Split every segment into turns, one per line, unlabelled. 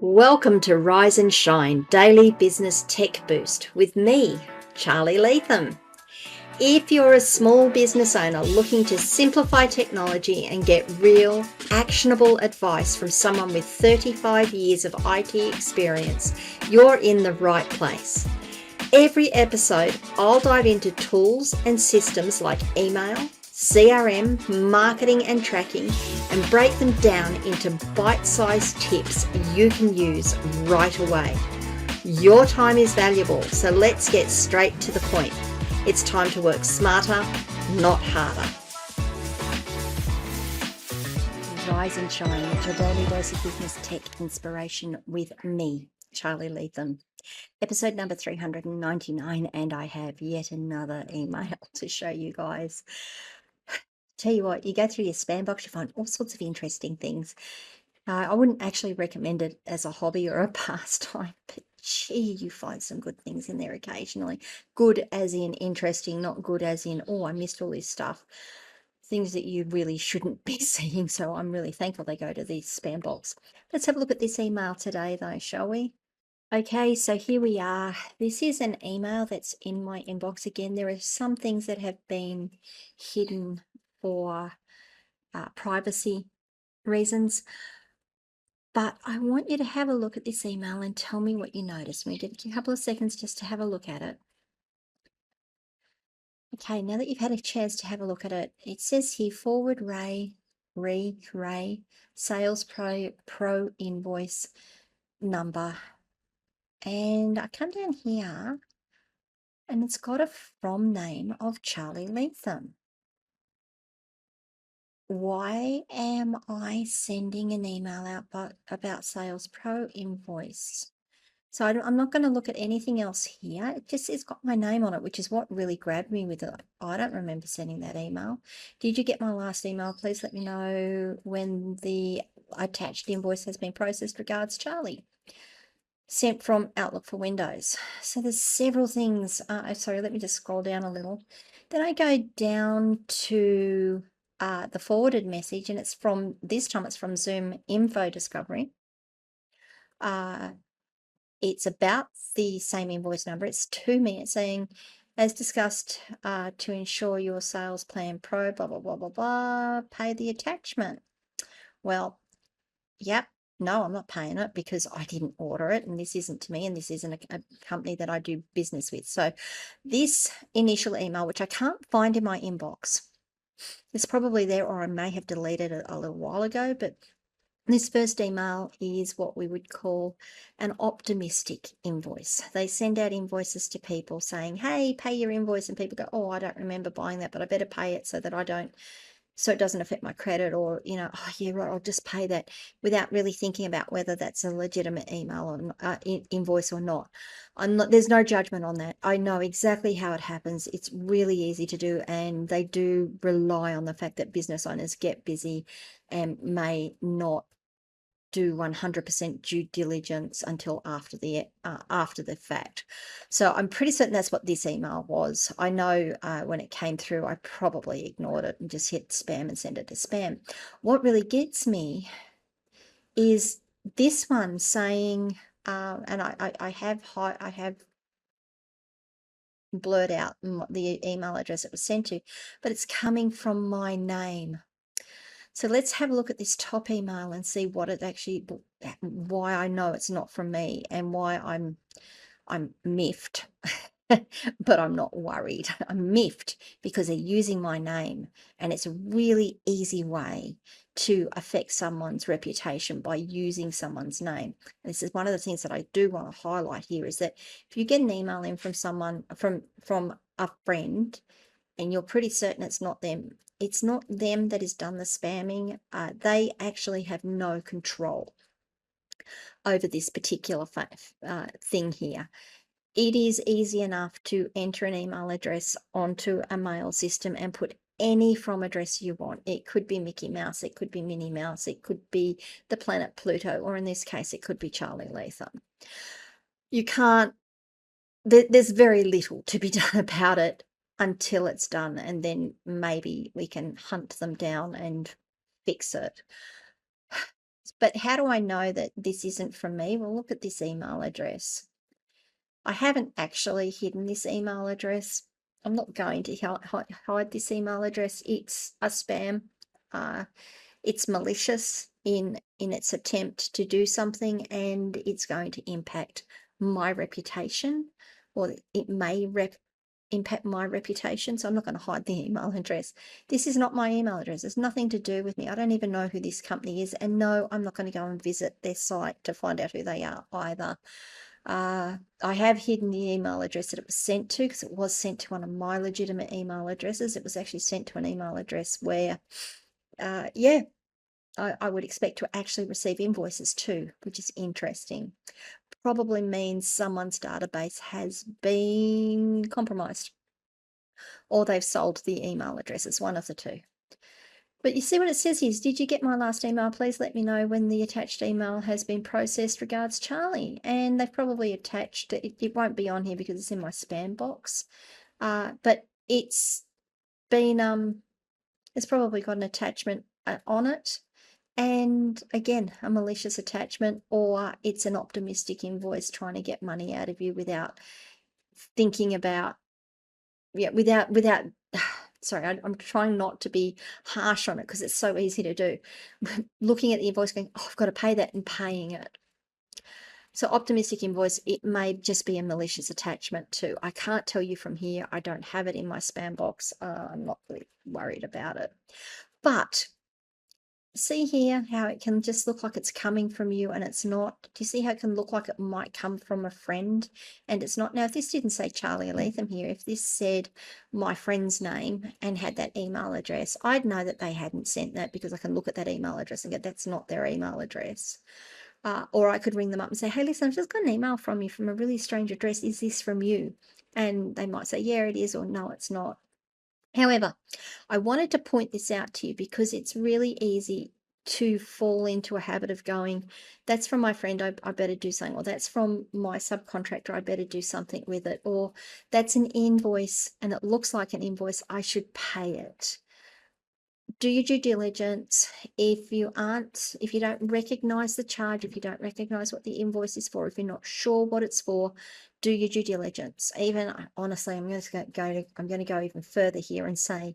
Welcome to Rise and Shine Daily Business Tech Boost with me, Charly Leetham. If you're a small business owner looking to simplify technology and get real, actionable advice from someone with 35 years of IT experience, you're in the right place. Every episode, I'll dive into tools and systems like email, CRM, marketing and tracking, and break them down into bite-sized tips you can use right away. Your time is valuable, so let's get straight to the point. It's time to work smarter, not harder. Rise and Shine, your daily dose of business tech inspiration with me, Charly Leetham. Episode number 399, and I have yet another email to show you guys. Tell you what, you go through your spam box, you find all sorts of interesting things. I wouldn't actually recommend it as a hobby or a pastime, but gee, you find some good things in there occasionally. Good as in interesting, not good as in, oh, I missed all this stuff. Things that you really shouldn't be seeing, so I'm really thankful they go to the spam box. Let's have a look at this email today, though, shall we? Okay, so here we are. This is an email that's in my inbox again. There are some things that have been hidden for privacy reasons, but I want you to have a look at this email and tell me what you notice. We give you a couple of seconds just to have a look at it. Okay, now that you've had a chance to have a look at it, it says here, forward Ray, sales pro invoice number. And I come down here and it's got a from name of Charly Leetham. Why am I sending an email out about Sales Pro invoice? So I'm not going to look at anything else here. It's got my name on it, which is what really grabbed me with it. I don't remember sending that email. Did you get my last email? Please let me know when the attached invoice has been processed. Regards, Charly. Sent from Outlook for Windows. So there's several things. Sorry, let me just scroll down a little. Then I go down to the forwarded message, and it's from, this time it's from Zoom Info Discovery. It's about the same invoice number. It's to me. It's saying, as discussed, to ensure your sales plan pro, blah, blah, blah, blah, blah, pay the attachment. Well, yep. No, I'm not paying it because I didn't order it, and this isn't to me, and this isn't a company that I do business with. So this initial email, which I can't find in my inbox, it's probably there, or I may have deleted it a little while ago, but this first email is what we would call an optimistic invoice. They send out invoices to people saying, hey, pay your invoice, and people go, oh, I don't remember buying that, but I better pay it so that so it doesn't affect my credit, or, oh yeah, right, I'll just pay that, without really thinking about whether that's a legitimate email or invoice or not. There's no judgment on that. I know exactly how it happens. It's really easy to do, and they do rely on the fact that business owners get busy and may not do 100% due diligence until after the fact. So I'm pretty certain that's what this email was. I know when it came through, I probably ignored it and just hit spam and send it to spam. What really gets me is this one saying, and I have blurred out the email address it was sent to, but it's coming from my name. So let's have a look at this top email and see what it actually, why I know it's not from me, and why I'm miffed, but I'm not worried. I'm miffed because they're using my name, and it's a really easy way to affect someone's reputation by using someone's name. And this is one of the things that I do want to highlight here, is that if you get an email in from someone, from a friend, and you're pretty certain it's not them, it's not them that has done the spamming. They actually have no control over this particular thing here. It is easy enough to enter an email address onto a mail system and put any from address you want. It could be Mickey Mouse, it could be Minnie Mouse, it could be the planet Pluto, or in this case, it could be Charly Leetham. You can't, there's very little to be done about it until it's done, and then maybe we can hunt them down and fix it. But how do I know that this isn't from me? Well, look at this email address. I haven't actually hidden this email address. I'm not going to hide this email address. It's a spam. It's malicious in its attempt to do something, and it's going to impact my reputation, or it may impact my reputation. So I'm not going to hide the email address. This is not my email address. It's nothing to do with me. I don't even know who this company is, and no, I'm not going to go and visit their site to find out who they are either. I have hidden the email address that it was sent to, because it was sent to one of my legitimate email addresses. It was actually sent to an email address where, yeah, I would expect to actually receive invoices too, which is interesting. Probably means someone's database has been compromised, or they've sold the email address. It's one of the two. But you see what it says here is, did you get my last email? Please let me know when the attached email has been processed. Regards, Charlie. And they've probably attached it. It won't be on here because it's in my spam box. But it's been, it's probably got an attachment on it. And again, a malicious attachment, or it's an optimistic invoice trying to get money out of you without thinking about, without sorry, I'm trying not to be harsh on it because it's so easy to do. Looking at the invoice going, oh, I've got to pay that, and paying it. So optimistic invoice, it may just be a malicious attachment too. I can't tell you from here. I don't have it in my spam box. I'm not really worried about it. But see here how it can just look like it's coming from you and it's not. Do you see how it can look like it might come from a friend and it's not? Now, if this didn't say Charly or Leetham here, if this said my friend's name and had that email address, I'd know that they hadn't sent that, because I can look at that email address and go, that's not their email address. Or I could ring them up and say, hey, listen, I've just got an email from you from a really strange address. Is this from you? And they might say, yeah, it is, or no, it's not. However, I wanted to point this out to you because it's really easy to fall into a habit of going, that's from my friend, I better do something, or that's from my subcontractor, I better do something with it, or that's an invoice and it looks like an invoice, I should pay it. Do your due diligence. If you don't recognize the charge, if you don't recognize what the invoice is for, if you're not sure what it's for, do your due diligence. Even honestly, I'm going to go even further here and say,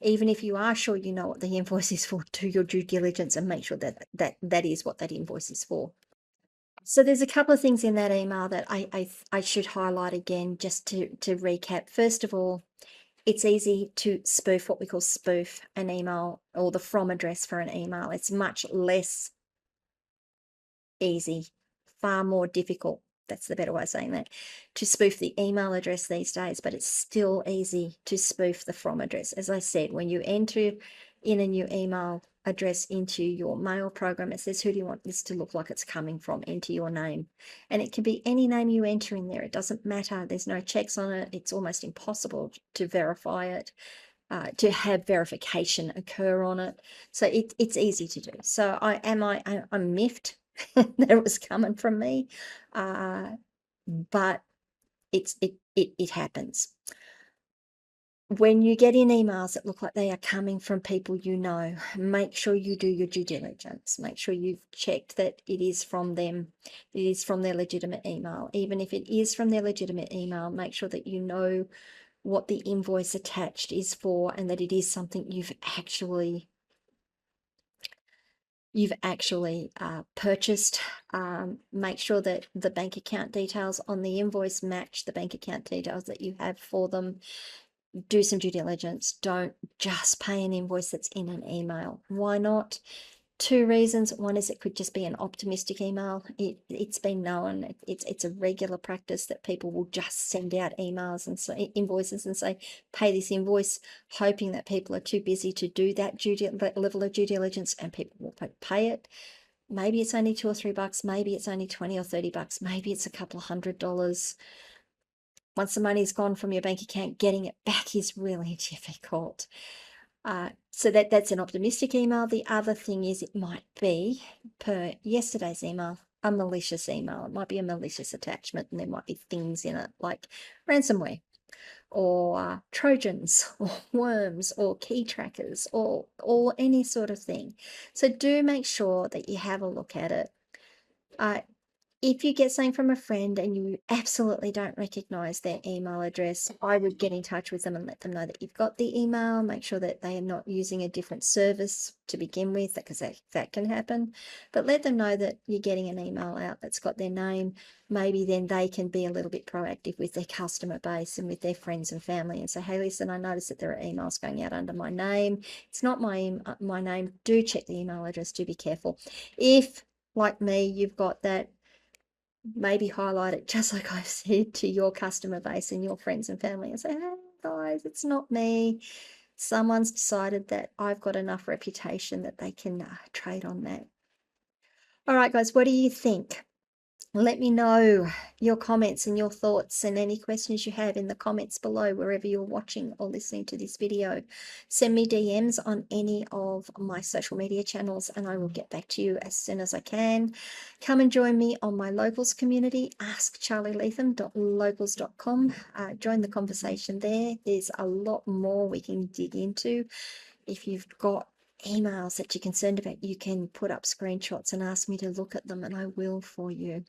even if you are sure you know what the invoice is for, do your due diligence and make sure that is what that invoice is for. So there's a couple of things in that email that I should highlight again, just to recap. First of all, it's easy to spoof, what we call spoof an email, or the from address for an email. It's much less easy, far more difficult. That's the better way of saying that, to spoof the email address these days, but it's still easy to spoof the from address. As I said, when you enter in a new email address into your mail program, it says, who do you want this to look like it's coming from? Enter your name. And it can be any name you enter in there. It doesn't matter. There's no checks on it. It's almost impossible to verify it, to have verification occur on it. So it's easy to do. So I'm miffed that it was coming from me, but it happens. When you get in emails that look like they are coming from people you know, make sure you do your due diligence. Make sure you've checked that it is from them. It is from their legitimate email. Even if it is from their legitimate email, make sure that you know what the invoice attached is for, and that it is something you've actually purchased. Make sure that the bank account details on the invoice match the bank account details that you have for them. Do some due diligence. Don't just pay an invoice that's in an email. Why not? Two reasons. One is it could just be an optimistic email. It's been known. It's a regular practice that people will just send out emails and say invoices and say, pay this invoice, hoping that people are too busy to do that level of due diligence, and people will pay it. Maybe it's only $2 or $3. Maybe it's only $20 or $30. Maybe it's a couple of $100. Once the money's gone from your bank account, getting it back is really difficult. So that's an optimistic email. The other thing is, it might be, per yesterday's email, a malicious email. It might be a malicious attachment, and there might be things in it like ransomware. or Trojans or worms or key trackers or any sort of thing. So do make sure that you have a look at it. If you get something from a friend and you absolutely don't recognize their email address, I would get in touch with them and let them know that you've got the email. Make sure that they are not using a different service to begin with, because that can happen. But let them know that you're getting an email out that's got their name. Maybe then they can be a little bit proactive with their customer base and with their friends and family and say, hey, listen, I noticed that there are emails going out under my name. It's not my name. Do check the email address. Do be careful. If, like me, you've got that, maybe highlight it just like I've said to your customer base and your friends and family and say, hey guys, it's not me. Someone's decided that I've got enough reputation that they can trade on that. All right, guys, what do you think? Let me know your comments and your thoughts and any questions you have in the comments below, wherever you're watching or listening to this video. Send me DMs on any of my social media channels and I will get back to you as soon as I can. Come and join me on my locals community, askcharlyleetham.locals.com. Join the conversation there. There's a lot more we can dig into. If you've got emails that you're concerned about, you can put up screenshots and ask me to look at them and I will for you.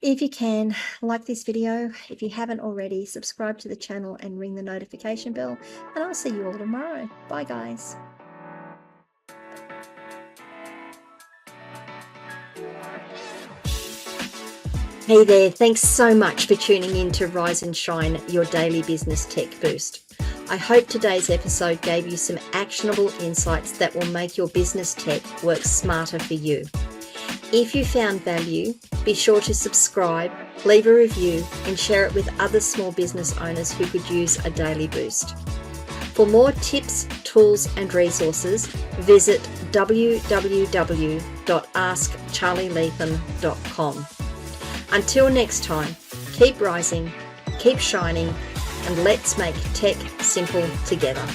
If you can, like this video. If you haven't already, subscribe to the channel and ring the notification bell, and I'll see you all tomorrow. Bye guys. Hey there, thanks so much for tuning in to Rise and Shine, your daily business tech boost. I hope today's episode gave you some actionable insights that will make your business tech work smarter for you. If you found value, be sure to subscribe, leave a review, and share it with other small business owners who could use a daily boost. For more tips, tools, and resources, visit www.askcharlyleetham.com. Until next time, keep rising, keep shining, and let's make tech simple together.